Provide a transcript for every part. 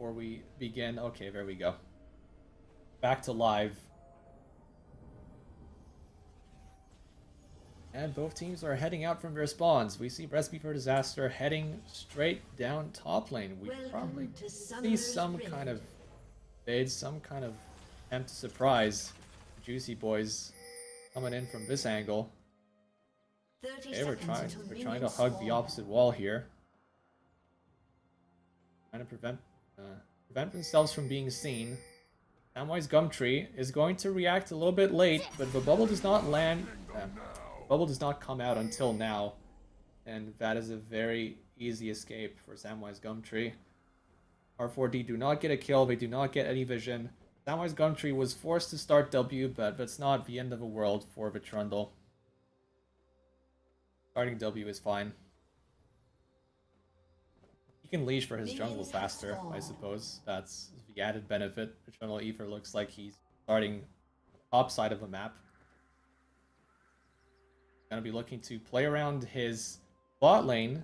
before we begin. Okay, there we go. Back to live. And both teams are heading out from their spawns. We see Recipe for Disaster heading straight down top lane. We probably see some kind of fade, some kind of attempt to surprise Juicy Boys coming in from this angle. Okay, we're trying to hug the opposite wall here. Trying to prevent themselves from being seen. Samwise Gumtree is going to react a little bit late, but the bubble does not land. Bubble does not come out until now, and that is a very easy escape for Samwise Gumtree. R4D do not get a kill, they do not get any vision. Samwise Gumtree was forced to start W, but that's not the end of the world for the Trundle. Starting W is fine. He can leash for his jungle faster, I suppose. That's the added benefit. The Trundle Ether looks like he's starting top side of the map. Gonna be looking to play around his bot lane.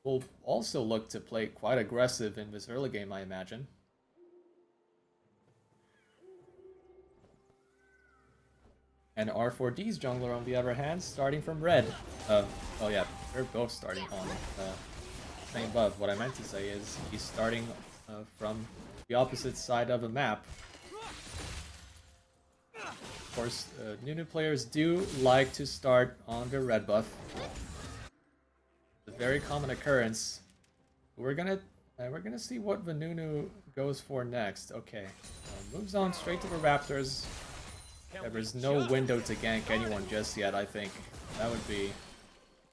Will also look to play quite aggressive in this early game, I imagine. And R4D's jungler, on the other hand, starting from red. Oh yeah, they're both starting on same buff. What I meant to say is he's starting from the opposite side of the map. Of course, new players do like to start on the red buff. It's a very common occurrence. We're gonna see what the Nunu goes for next. Okay, moves on straight to the Raptors. Yeah, there's no window to gank anyone just yet. I think that would be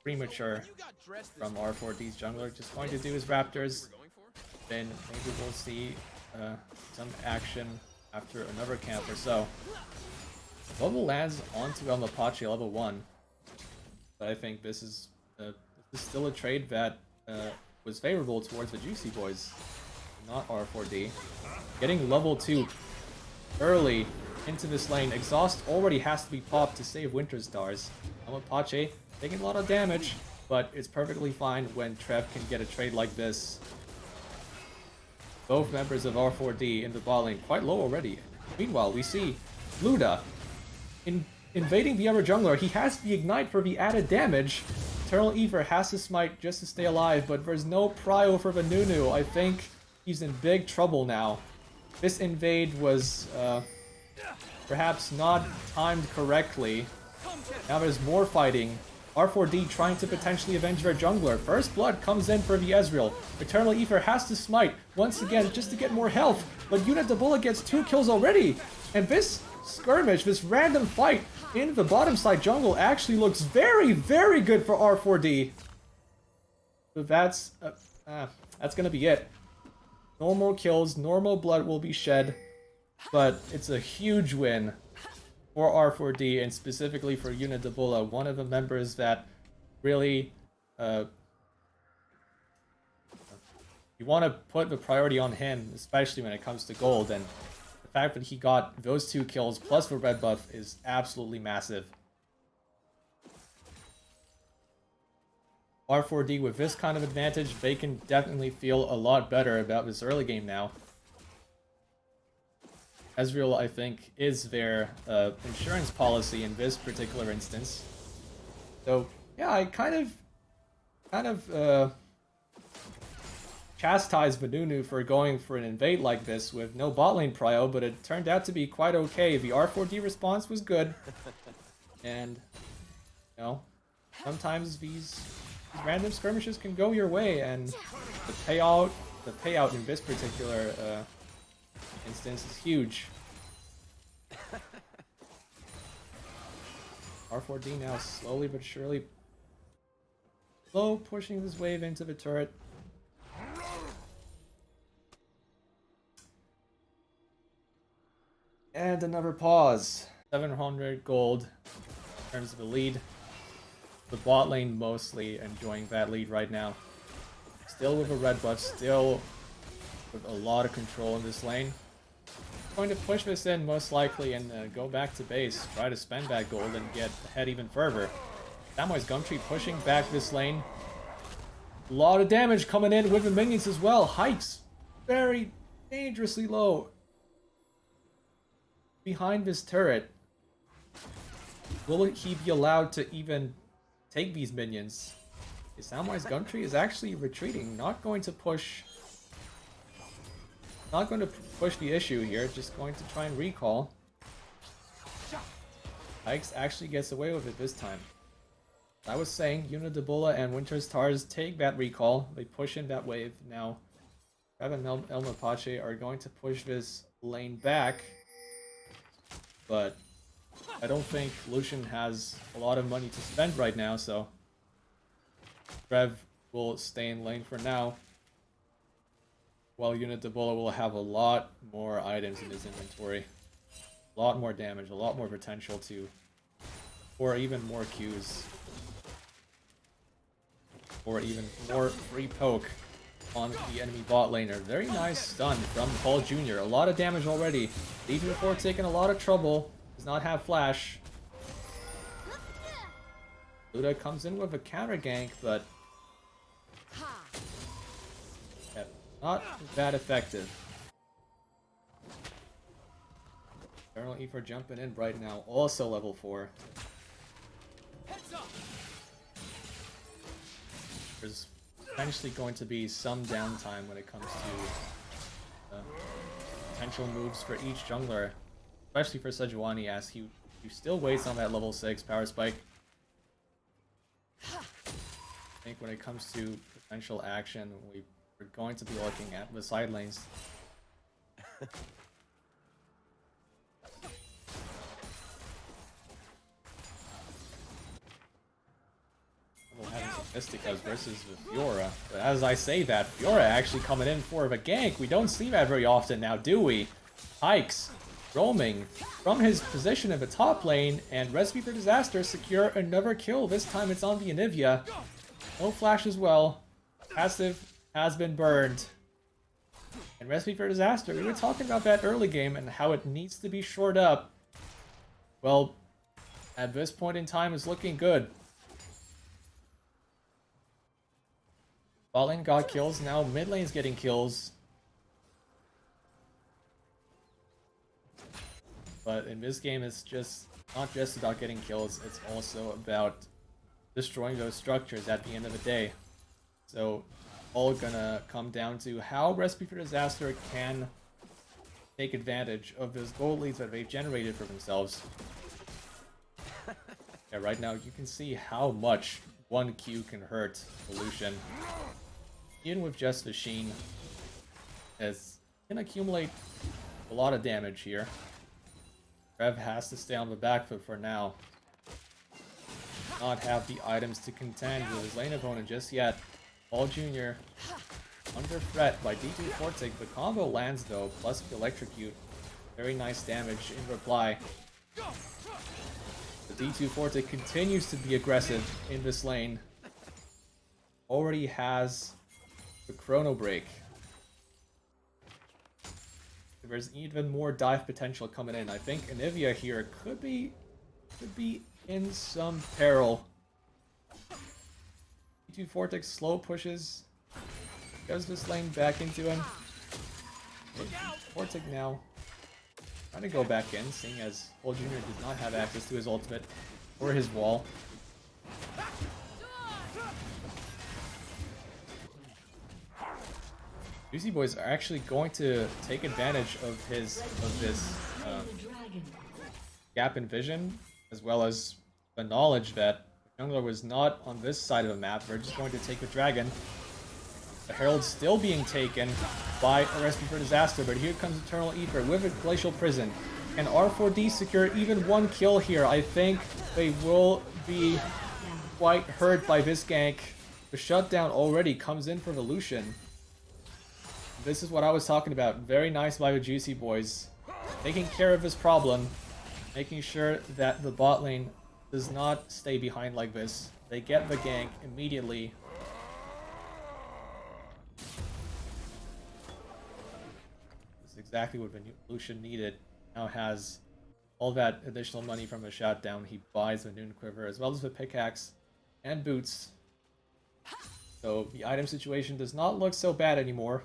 premature from R4D's jungler. Just going to do his Raptors. Then maybe we'll see some action after another camp or so. Bubble lands onto El Mapache level 1. But I think this is still a trade that was favorable towards the Juicy Boys, not R4D. Getting level 2 early into this lane. Exhaust already has to be popped to save Winter Stars. El Mapache taking a lot of damage, but it's perfectly fine when Trev can get a trade like this. Both members of R4D in the bot lane quite low already. Meanwhile, we see Luda invading the other jungler. He has the ignite for the added damage. Eternal Ether has to smite just to stay alive, but there's no prio for the Nunu. I think he's in big trouble now. This invade was perhaps not timed correctly. Now there's more fighting. R4D trying to potentially avenge their jungler. First blood comes in for the Ezreal. Eternal Ether has to smite once again just to get more health, but Unidabula gets 2 kills already. And this skirmish, this random fight in the bottom side jungle actually looks very, very good for R4D. So that's gonna be it. No more kills, normal blood will be shed, but it's a huge win for R4D and specifically for Unidabula, one of the members that really you want to put the priority on him, especially when it comes to gold, and the fact that he got those 2 kills plus the red buff is absolutely massive. R4D with this kind of advantage, they can definitely feel a lot better about this early game now. Ezreal, I think, is their insurance policy in this particular instance. So yeah, I kind of chastised Vanunu for going for an invade like this with no bot lane prio, but it turned out to be quite okay. The R4D response was good, and you know, sometimes these random skirmishes can go your way, and the payout in this particular instance is huge. R4D now slowly but surely pushing this wave into the turret. And another pause. 700 gold in terms of the lead. The bot lane mostly enjoying that lead right now. Still with a red buff, still with a lot of control in this lane. Going to push this in most likely and go back to base, try to spend that gold and get ahead even further. Samwise Gumtree pushing back this lane. A lot of damage coming in with the minions as well. Hikes very dangerously low behind this turret. Will he be allowed to even take these minions? Samwise Gumtree is actually retreating, not going to push the issue here, just going to try and recall. Ike's actually gets away with it this time. I was saying, Unidabula and Winter's Tars take that recall, they push in that wave. Now, Rev and El Mapache are going to push this lane back, but I don't think Lucian has a lot of money to spend right now, so Rev will stay in lane for now, while Unidabula will have a lot more items in his inventory. A lot more damage, a lot more potential to, or even more Qs. Or even more free poke on the enemy bot laner. Very nice stun from Paul Jr. A lot of damage already. D24 taking a lot of trouble. Does not have flash. Luda comes in with a counter gank, but yeah, not that effective. Eternal Ether jumping in right now, also level 4. There's potentially going to be some downtime when it comes to potential moves for each jungler, especially for Sejuani, as he still waits on that level 6 power spike. I think when it comes to potential action, we're going to be looking at the side lanes. Mysticas versus the Fiora. But as I say that, Fiora actually coming in for the gank. We don't see that very often now, do we? Hikes roaming from his position in the top lane, and Recipe for Disaster secure another kill. This time it's on the Anivia. No flash as well. Passive has been burned. And Recipe for Disaster, we were talking about that early game and how it needs to be shored up. Well, at this point in time, it's looking good. Bot lane got kills, now mid lane's getting kills. But in this game, it's just not just about getting kills, it's also about destroying those structures at the end of the day. So, all gonna come down to how Recipe for Disaster can take advantage of those gold leads that they've generated for themselves. Yeah, right now you can see how much 1 Q can hurt Lucian. Even with just the Sheen, as can accumulate a lot of damage here. Rev has to stay on the back foot for now. Not have the items to contend with his lane opponent just yet. Paul Jr. under threat by D2 Fortic. The combo lands though, plus the electrocute. Very nice damage in reply. The D2 Fortic continues to be aggressive in this lane. Already has the Chrono Break. There's even more dive potential coming in. I think Anivia here could be in some peril. D2 Fortic slow pushes. Goes this lane back into him. Fortic now trying to go back in, seeing as Paul Jr. does not have access to his ultimate or his wall. Juicy Boys are actually going to take advantage of this gap in vision, as well as the knowledge that the jungler was not on this side of the map. They're just going to take the dragon. The Herald's still being taken by a Recipe for Disaster, but here comes Eternal Ether with a Glacial Prison. Can R4D secure even 1 kill here? I think they will be quite hurt by this gank. The shutdown already comes in for the Lucian. This is what I was talking about. Very nice by the Juicy Boys. Taking care of this problem. Making sure that the bot lane does not stay behind like this. They get the gank immediately. This is exactly what the Lucian needed. Now has all that additional money from the shutdown. He buys the Noon Quiver as well as the pickaxe and boots. So the item situation does not look so bad anymore.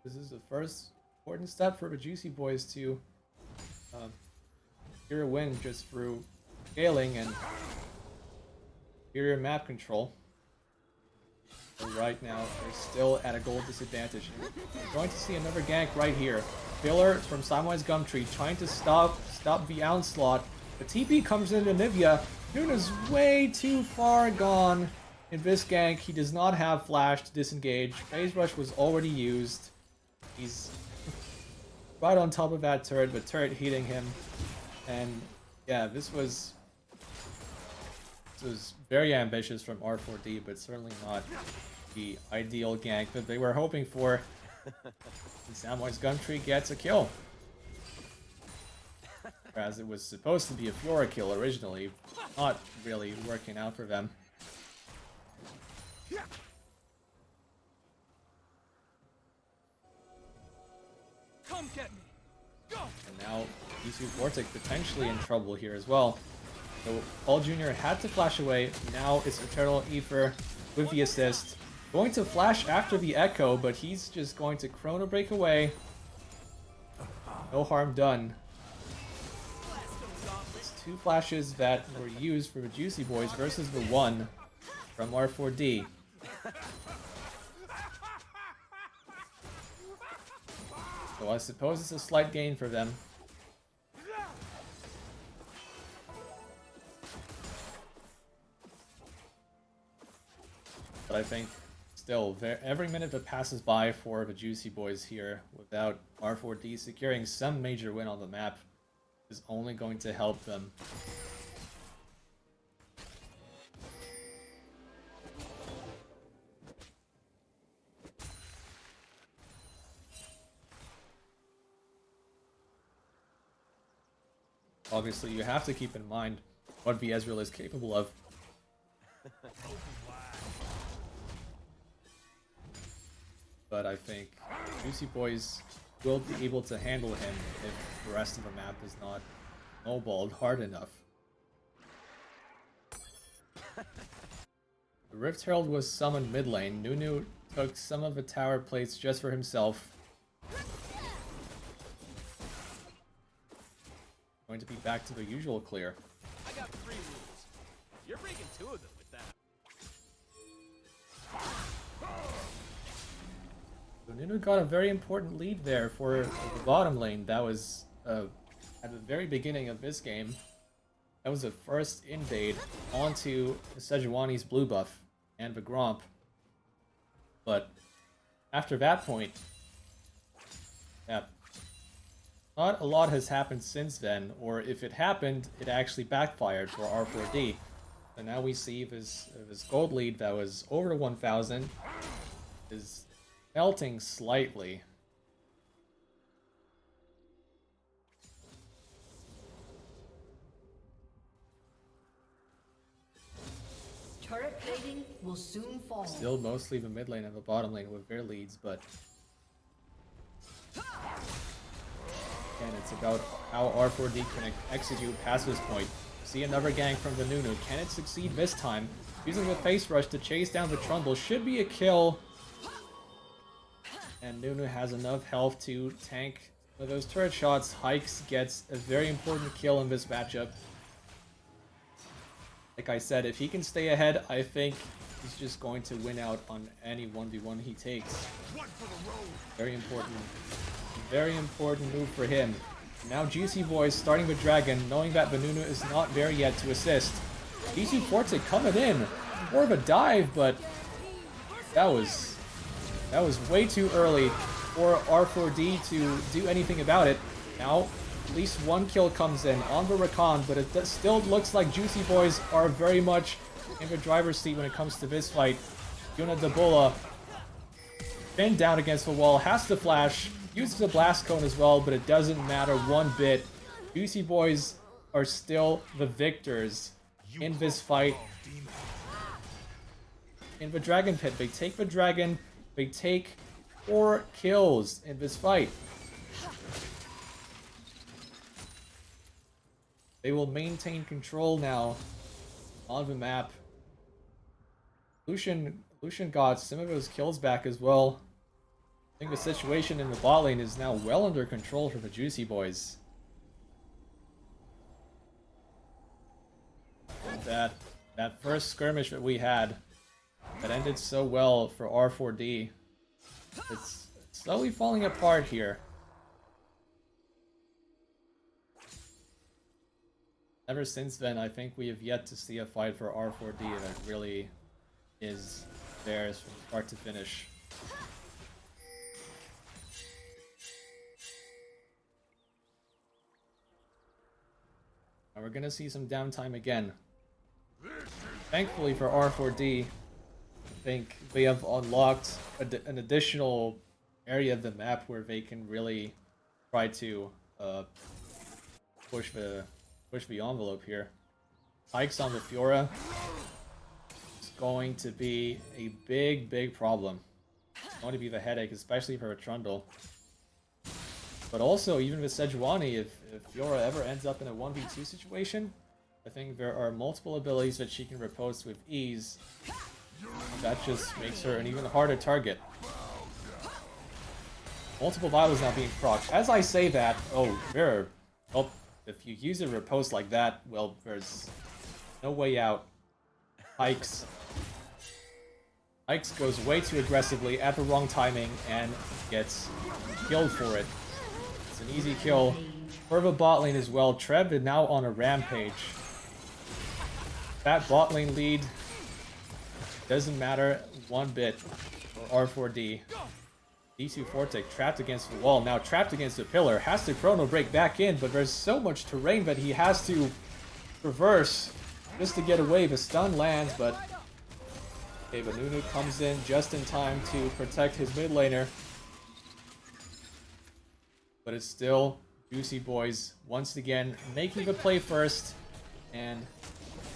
This is the first important step for the Juicy Boys to secure a win just through scaling and superior map control. But right now, they're still at a gold disadvantage. We're going to see another gank right here. Filler from Samwise Gumtree trying to stop the onslaught. The TP comes into Nivea. Nuna's way too far gone in this gank. He does not have flash to disengage. Phase Rush was already used. He's right on top of that turret, but turret hitting him. And yeah, this was very ambitious from R4D, but certainly not the ideal gank that they were hoping for. And Samwise Gumtree gets a kill. Whereas it was supposed to be a Fiora kill originally, not really working out for them. Come get me. Go. And now D2 Vortic potentially in trouble here as well. So Paul Jr. had to flash away. Now it's Eternal Ether with the assist. Going to flash after the Echo, but he's just going to Chrono Break away. No harm done. It's 2 flashes that were used for the Juicy Boys versus the 1 from R4D. So I suppose it's a slight gain for them. But I think still, every minute that passes by for the Juicy Boys here without R4D securing some major win on the map is only going to help them. Obviously, you have to keep in mind what the Ezreal is capable of. But I think Juicy Boys will be able to handle him if the rest of the map is not snowballed hard enough. The Rift Herald was summoned mid lane. Nunu took some of the tower plates just for himself. Going to be back to the usual clear. I got 3 rules. You're breaking 2 of them with that. So Nunu got a very important lead there for the bottom lane. That was at the very beginning of this game. That was the first invade onto Sejuani's blue buff and the Gromp. But after that point, yeah, not a lot has happened since then, or if it happened, it actually backfired for R4D. And now we see this gold lead that was over 1,000 is melting slightly. Turret plating will soon fall. Still mostly the mid lane and the bottom lane with their leads, but again, it's about how R4D can execute past this point. See another gank from the Nunu. Can it succeed this time? Using the face rush to chase down the Trundle should be a kill. And Nunu has enough health to tank those turret shots. Hikes gets a very important kill in this matchup. Like I said, if he can stay ahead, I think he's just going to win out on any 1v1 he takes. Very important move for him. Now Juicy Boys starting with Dragon, knowing that Benunu is not there yet to assist. DC Forte coming in. More of a dive, but that was way too early for R4D to do anything about it. Now, at least 1 kill comes in on the Rakan, but it still looks like Juicy Boys are very much in the driver's seat when it comes to this fight. Yuna Debola, pinned down against the wall, has to flash, uses a blast cone as well, but it doesn't matter one bit. Juicy Boys are still the victors in this fight. In the Dragon Pit, they take the Dragon, they take 4 kills in this fight. They will maintain control now on the map. Lucian got some of those kills back as well. I think the situation in the bot lane is now well under control for the Juicy Boys. And that first skirmish that we had that ended so well for R4D, it's slowly falling apart here. Ever since then, I think we have yet to see a fight for R4D that really is theirs from start to finish. And we're gonna see some downtime again. Thankfully for R4D, I think they have unlocked an additional area of the map where they can really try to push the envelope here. Hikes on the Fiora is going to be a big problem. It's going to be the headache, especially for a Trundle. But also, even with Sejuani, if Fiora ever ends up in a 1v2 situation, I think there are multiple abilities that she can riposte with ease. That just makes her an even harder target. Multiple battles now being procced. As I say that, well, if you use a riposte like that, well, there's no way out. Hikes goes way too aggressively at the wrong timing and gets killed for it. It's an easy kill for the bot lane as well. Trev is now on a rampage. That bot lane lead doesn't matter one bit for R4D. D2 Fortic trapped against the wall, now trapped against the pillar, has to chrono break back in, but there's so much terrain that he has to traverse just to get away. The stun lands, but okay, but Nunu comes in just in time to protect his mid laner. But it's still Juicy Boys once again making the play first and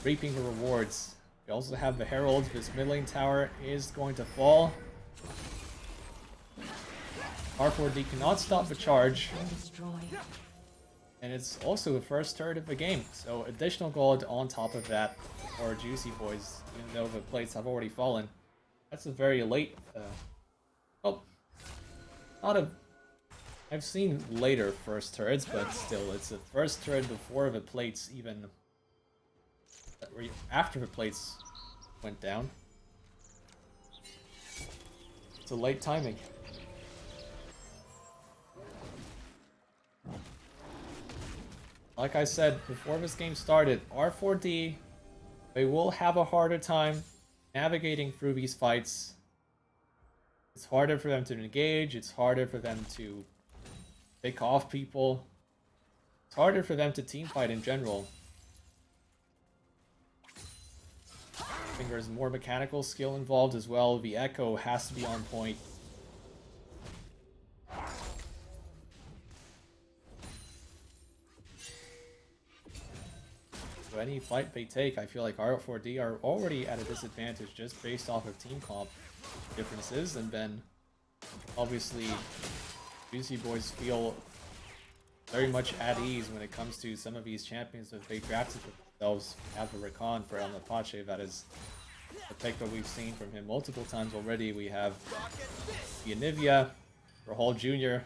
reaping the rewards. We also have the Herald. This mid lane tower is going to fall. R4D cannot stop the charge. And it's also the first turret of the game. So additional gold on top of that for Juicy Boys, even though the plates have already fallen. That's a very late... I've seen later first turrets, but still, it's the first turret before the plates even... after the plates went down. It's a late timing. Like I said before this game started, R4D, they will have a harder time navigating through these fights. It's harder for them to engage, it's harder for them to pick off people. It's harder for them to teamfight in general. I think there's more mechanical skill involved as well. The echo has to be on point. So any fight they take, I feel like R4D are already at a disadvantage just based off of team comp differences, and then obviously Juicy Boys feel very much at ease when it comes to some of these champions that they drafted for themselves. Have the Rakan for El Mapache, that is the pick that we've seen from him multiple times already. We have the Anivia for Hall Jr.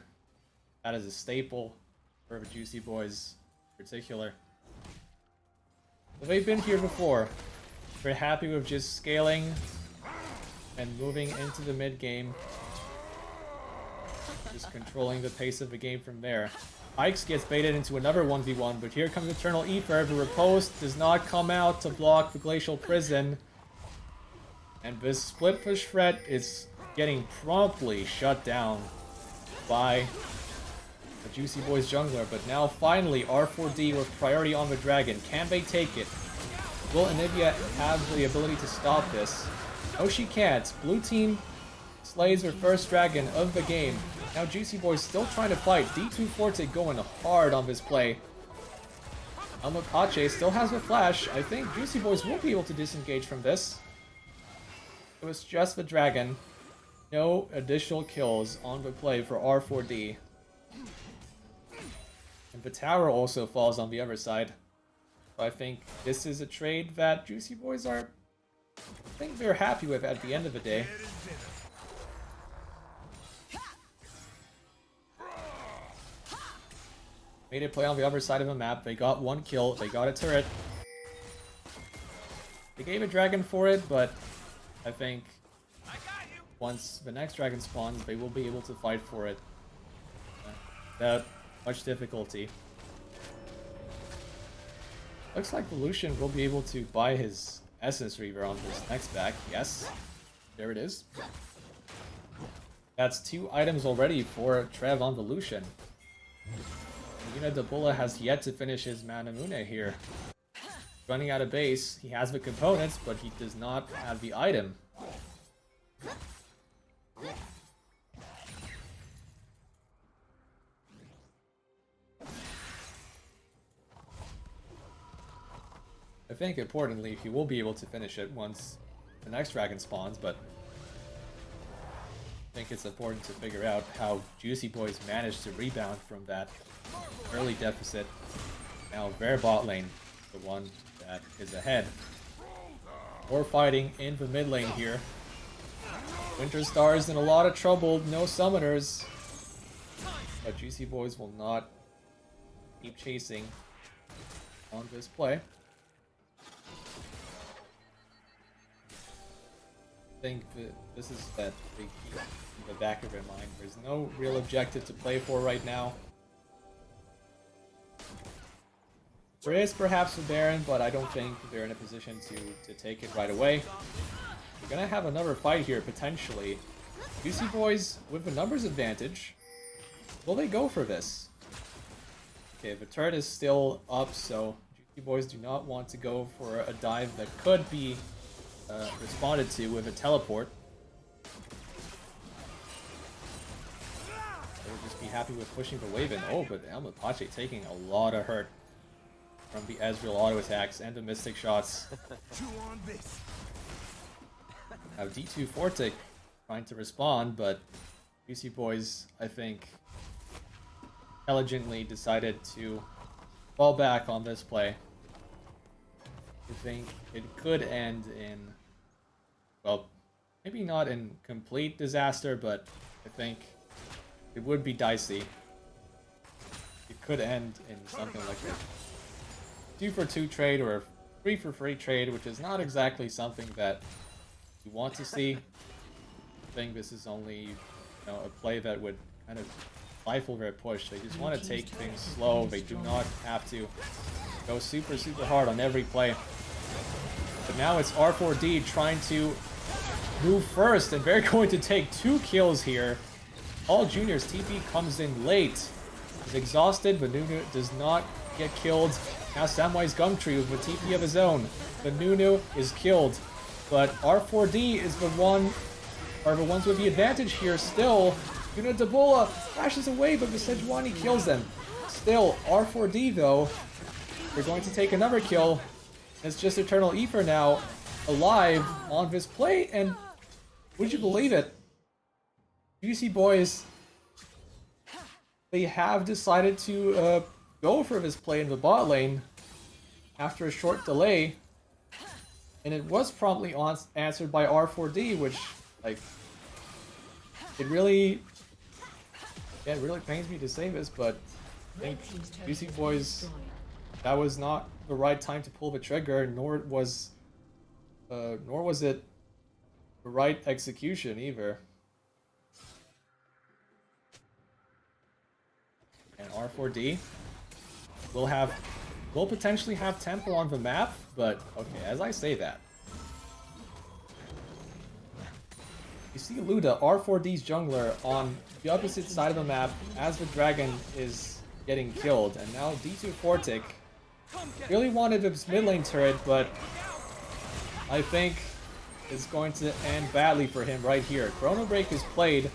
That is a staple for the Juicy Boys in particular. But they've been here before. They're happy with just scaling and moving into the mid game. Just controlling the pace of the game from there. Ike's gets baited into another 1v1, but here comes Eternal Ether. The riposte does not come out to block the Glacial Prison. And this split push threat is getting promptly shut down by the Juicy Boys jungler. But now finally R4D with priority on the dragon. Can they take it? Will Anivia have the ability to stop this? No, she can't. Blue team slays their first dragon of the game. Now Juicy Boys still trying to fight. D2 Forte going hard on this play. Almapache still has a flash. I think Juicy Boys will be able to disengage from this. It was just the dragon. No additional kills on the play for R4D. And the tower also falls on the other side. So I think this is a trade that Juicy Boys are... I think they're happy with at the end of the day. made a play on the other side of the map. They got one kill. They got a turret. They gave a dragon for it, but I think once the next dragon spawns, they will be able to fight for it without much difficulty. Looks like the Lucian will be able to buy his Essence Reaver on this next back. Yes, there it is. That's 2 items already for Trev on the Lucian. Dabula has yet to finish his Manamune here. Running out of base, he has the components, but he does not have the item. I think, importantly, he will be able to finish it once the next dragon spawns, but I think it's important to figure out how Juicy Boys managed to rebound from that early deficit. Now their bot lane, the one that is ahead. More fighting in the mid lane here. Winter Star's in a lot of trouble, no summoners. But Juicy Boys will not keep chasing on this play. I think that this is that they keep in the back of their mind. There's no real objective to play for right now. There is perhaps a Baron, but I don't think they're in a position to take it right away. We're gonna have another fight here, potentially. Juicy Boys, with the numbers advantage, will they go for this? Okay, the turret is still up, so Juicy Boys do not want to go for a dive that could be responded to with a teleport. They would just be happy with pushing the wave in. Oh, but Elmapache taking a lot of hurt from the Ezreal auto attacks and the Mystic shots. Have D2 Fortic trying to respond, but UC Boys, I think, intelligently decided to fall back on this play. I think it could end in, well, maybe not in complete disaster, but I think it would be dicey. It could end in something like a 2-for-2 trade or a 3-for-3 trade, which is not exactly something that you want to see. I think this is only, a play that would kind of stifle their push. They just want to take things slow. They do not have to go super hard on every play. But now it's R4D trying to move first, and they're going to take 2 kills here. All Junior's TP comes in late. He's exhausted, but Nunu does not get killed. Now Samwise Gumtree with a TP of his own. The Nunu is killed, but R4D is the ones with the advantage here still. Dabula flashes away, but the Sejuani kills them. Still, R4D though, they're going to take another kill. It's just Eternal Ether now alive on this play, and would you believe it? UC Boys, they have decided to go for this play in the bot lane after a short delay, and it was promptly answered by R4D, which, like, it really pains me to say this, but I think UC Boys, that was not the right time to pull the trigger, nor was it the right execution either. And R4D will potentially have tempo on the map, but okay, as I say that, you see Luda, R4D's jungler, on the opposite side of the map as the dragon is getting killed, and now D2 Fortic really wanted his mid lane turret, but I think it's going to end badly for him right here. Chrono Break is played.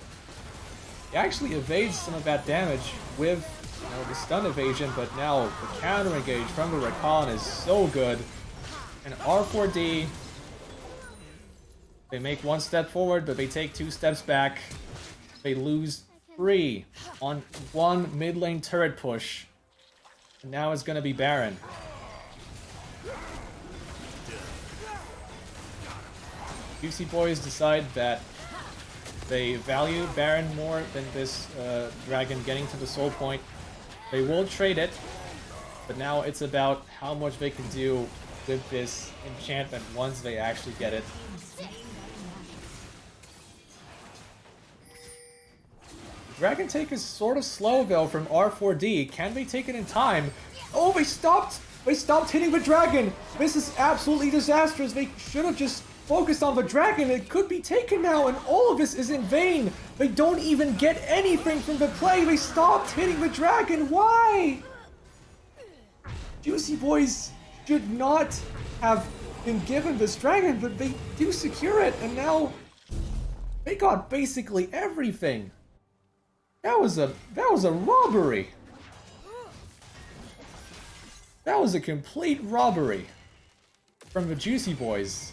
He actually evades some of that damage with the stun evasion, but now the counter engage from the Recon is so good. And R4D, they make 1 step forward, but they take 2 steps back. They lose 3 on 1 mid lane turret push. And now it's gonna be Baron. UC Boys decide that they value Baron more than this dragon getting to the soul point. They will trade it, but now it's about how much they can do with this enchantment once they actually get it. Dragon take is sort of slow though from R4D. Can they take it in time? Oh, they stopped! They stopped hitting the dragon! This is absolutely disastrous. They should have just focused on the dragon. It could be taken now, and all of this is in vain. They don't even get anything from the play. They stopped hitting the dragon. Why? Juicy Boys should not have been given this dragon, but they do secure it, and now they got basically everything. That was a robbery. That was a complete robbery from the Juicy Boys.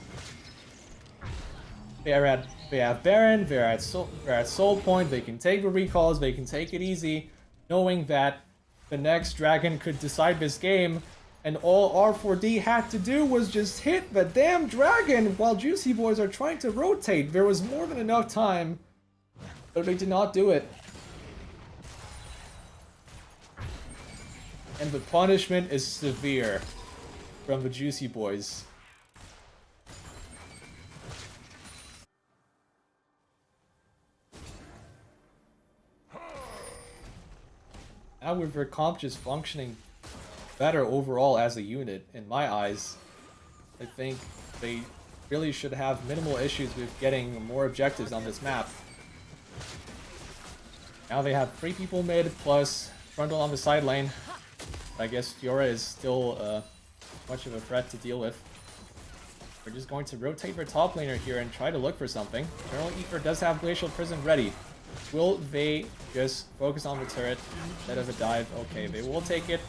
They have Baron, they're at Soul Point, they can take the recalls, they can take it easy, knowing that the next dragon could decide this game, and all R4D had to do was just hit the damn dragon while Juicy Boys are trying to rotate. There was more than enough time, but they did not do it. And the punishment is severe from the Juicy Boys. Now with their comp just functioning better overall as a unit, in my eyes, I think they really should have minimal issues with getting more objectives on this map. Now they have 3 people mid, plus Trundle on the side lane. I guess Fiora is still much of a threat to deal with. We're just going to rotate their top laner here and try to look for something. Eternal Ether does have Glacial Prison ready. Will they just focus on the turret instead of a dive? Okay, they will take it.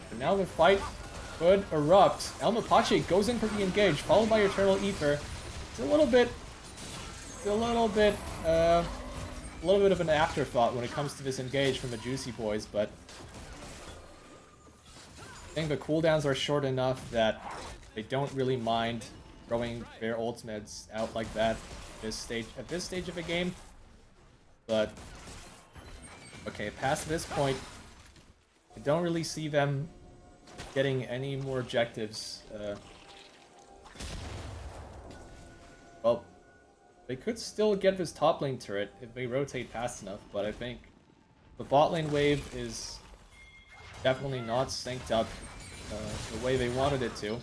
But now the fight could erupt. El Mapache goes in for the engage, followed by Eternal Ether. It's a little bit of an afterthought when it comes to this engage from the Juicy Boys, but I think the cooldowns are short enough that they don't really mind throwing their ultimates out like that at this stage of the game. But okay, past this point, I don't really see them getting any more objectives. Well, they could still get this top lane turret if they rotate fast enough, but I think the bot lane wave is definitely not synced up the way they wanted it to.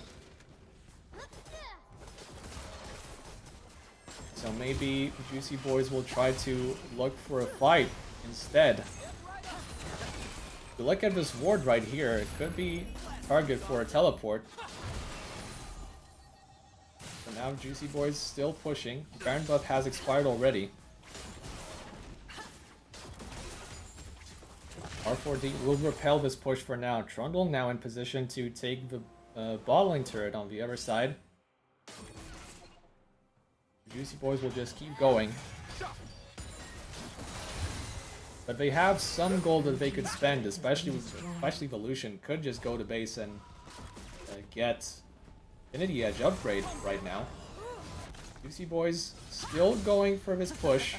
So maybe Juicy Boys will try to look for a fight instead. If you look at this ward right here, it could be a target for a teleport. So now Juicy Boys still pushing. Baron buff has expired already. R4D will repel this push for now. Trundle now in position to take the bottling turret on the other side. Juicy Boys will just keep going. But they have some gold that they could spend, especially the Lucian could just go to base and get Infinity Edge upgrade right now. Juicy Boys still going for this push.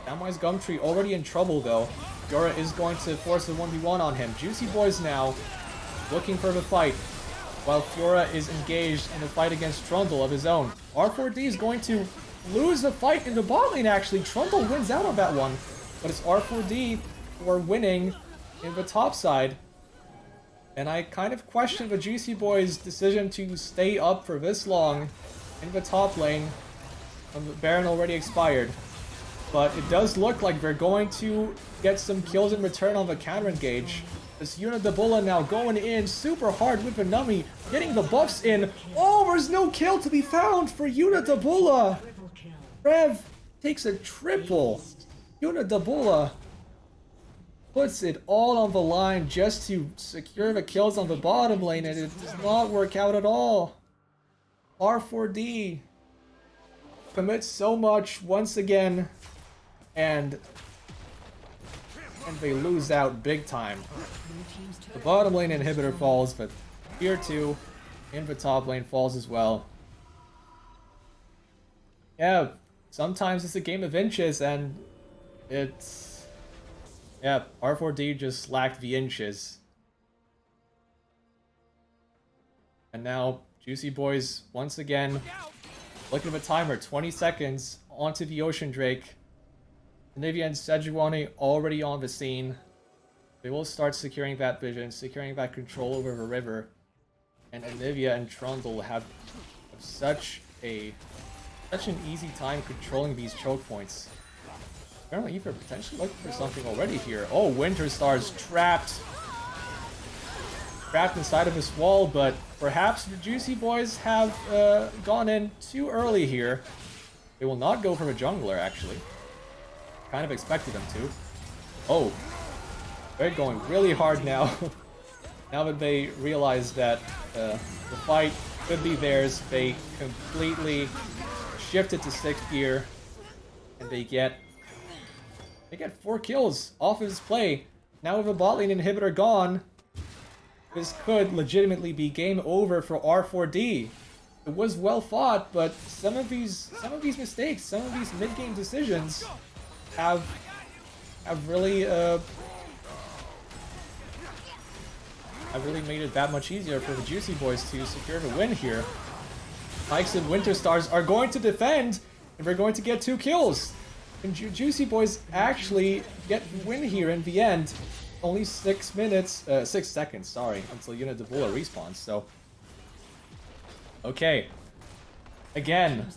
Samwise Gumtree already in trouble though. Fiora is going to force a 1v1 on him. Juicy Boys now looking for the fight, while Fiora is engaged in a fight against Trundle of his own. R4D is going to lose the fight in the bot lane actually. Trundle wins out on that one, but it's R4D who are winning in the top side. And I kind of question the Juicy Boys' decision to stay up for this long in the top lane when the Baron already expired. But it does look like they're going to get some kills in return on the counter engage. This Unidabula now going in super hard with the Nummy, getting the buffs in. Oh, there's no kill to be found for Unidabula. Rev takes a triple. Unidabula puts it all on the line just to secure the kills on the bottom lane, and it does not work out at all. R4D commits so much once again, and they lose out big time. The bottom lane inhibitor falls, but Tier 2 in the top lane falls as well. Yeah, sometimes it's a game of inches, and it Yeah, R4D just lacked the inches. And now, Juicy Boys, once again, looking at the timer, 20 seconds, onto the Ocean Drake. Anivia and Sejuani already on the scene. They will start securing that vision, securing that control over the river. And Anivia and Trundle have such an easy time controlling these choke points. Apparently Ether potentially looking for something already here. Oh, Winter Star's trapped inside of this wall, but perhaps the Juicy Boys have gone in too early here. They will not go for a jungler, actually. Kind of expected them to. Oh, they're going really hard now. Now that they realize that the fight could be theirs, they completely shifted to 6th gear, and they get 4 kills off of his play. Now with a bot lane inhibitor gone, this could legitimately be game over for R4D. It was well fought, but some of these mistakes, some of these mid-game decisions have really made it that much easier for the Juicy Boys to secure the win here. Pikes and Winter Stars are going to defend, and we're going to get 2 kills. And Juicy Boys actually get the win here in the end. Only 6 seconds, sorry, until Unidabula respawns, so... Okay. Again,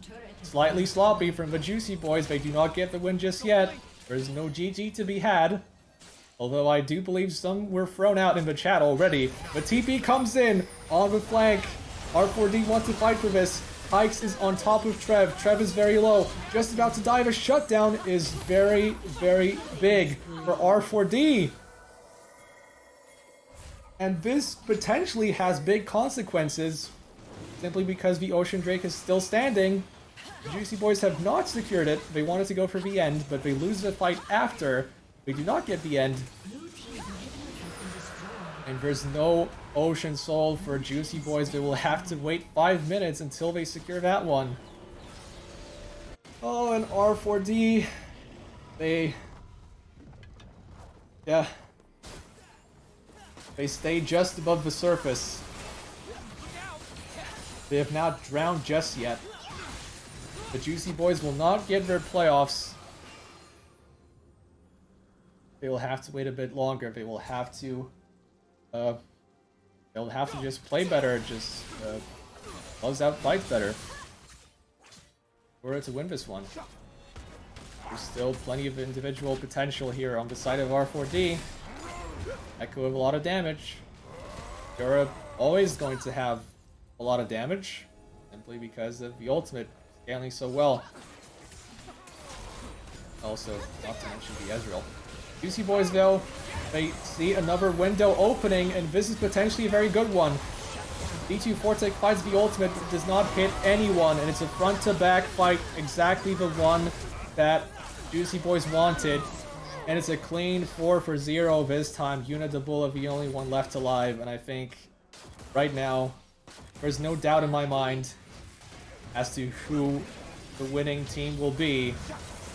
slightly sloppy from the Juicy Boys. They do not get the win just yet. There's no GG to be had. Although I do believe some were thrown out in the chat already. But TP comes in on the flank. R4D wants to fight for this. Pikes is on top of Trev. Trev is very low. Just about to die. The shutdown is very, very big for R4D. And this potentially has big consequences. Simply because the Ocean Drake is still standing. The Juicy Boys have not secured it. They wanted to go for the end, but they lose the fight after. They do not get the end. And there's no Ocean Soul for Juicy Boys. They will have to wait 5 minutes until they secure that one. Oh, and R4D. They stay just above the surface. They have not drowned just yet. The Juicy Boys will not get their playoffs. They will have to wait a bit longer. They will have to just play better, just close out fights better in order to win this one. There's still plenty of individual potential here on the side of R4D. Echo with a lot of damage. Europe always going to have a lot of damage, simply because of the ultimate scaling so well. Also, not to mention the Ezreal. Juicy Boys, though, they see another window opening, and this is potentially a very good one. D2 Fortek fights the ultimate, but does not hit anyone, and it's a front-to-back fight, exactly the one that Juicy Boys wanted. And it's a clean 4-for-0 this time. Unidabula the only one left alive, and I think right now there's no doubt in my mind as to who the winning team will be.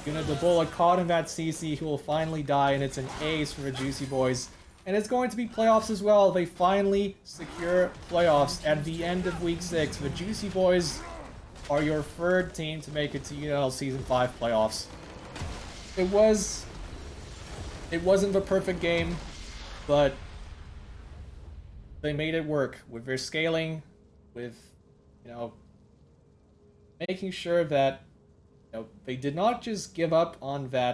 Unidabula caught in that CC, who will finally die, and it's an ace for the Juicy Boys. And it's going to be playoffs as well. They finally secure playoffs at the end of Week 6. The Juicy Boys are your third team to make it to UNL Season 5 playoffs. It wasn't the perfect game, but they made it work with their scaling, with, making sure that they did not just give up on that